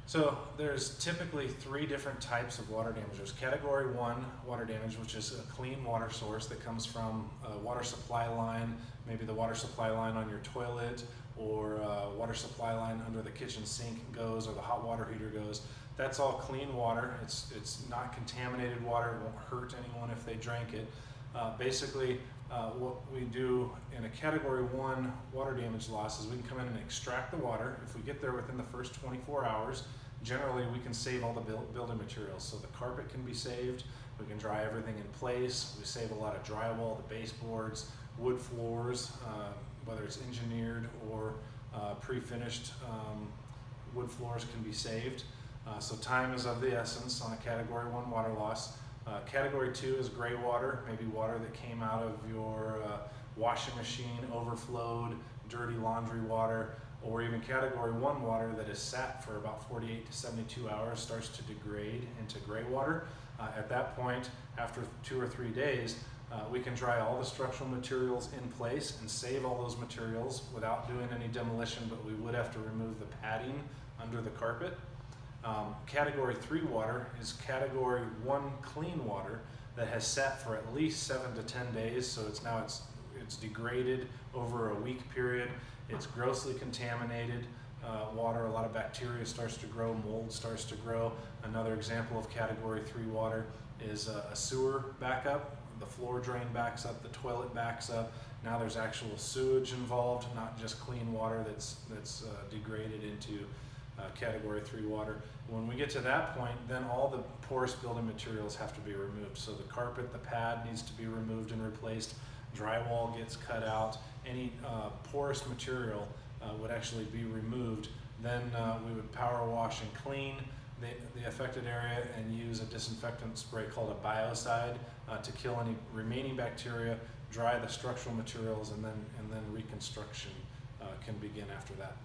So there's typically three different types of water damage. There's category 1 water damage, which is a clean water source that comes from a water supply line, maybe the water supply line on your toilet, or water supply line under the kitchen sink goes, or the hot water heater goes. That's all clean water. It's not contaminated water. It won't hurt anyone if they drank it. Basically, what we do in a category 1 water damage loss is we can come in and extract the water. If we get there within the first 24 hours, generally we can save all the building materials. So the carpet can be saved, we can dry everything in place, we save a lot of drywall, the baseboards, wood floors, whether it's engineered or pre-finished wood floors can be saved. So time is of the essence on a category 1 water loss. Category 2 is gray water, maybe water that came out of your washing machine, overflowed, dirty laundry water, or even category 1 water that is sat for about 48 to 72 hours starts to degrade into gray water. At that point, after 2 or 3 days, we can dry all the structural materials in place and save all those materials without doing any demolition, but we would have to remove the padding under the carpet. Category 3 water is category 1 clean water that has sat for at least 7 to 10 days, so it's degraded over a week period. It's grossly contaminated water. A lot of bacteria starts to grow, mold starts to grow. Another example of category 3 water is a sewer backup. The floor drain backs up, the toilet backs up. Now there's actual sewage involved, not just clean water that's degraded into category 3 water. When we get to that point, then all the porous building materials have to be removed. So the carpet, the pad needs to be removed and replaced. Drywall gets cut out. Any porous material would actually be removed. Then we would power wash and clean the affected area and use a disinfectant spray called a biocide to kill any remaining bacteria, dry the structural materials, and then reconstruction can begin after that.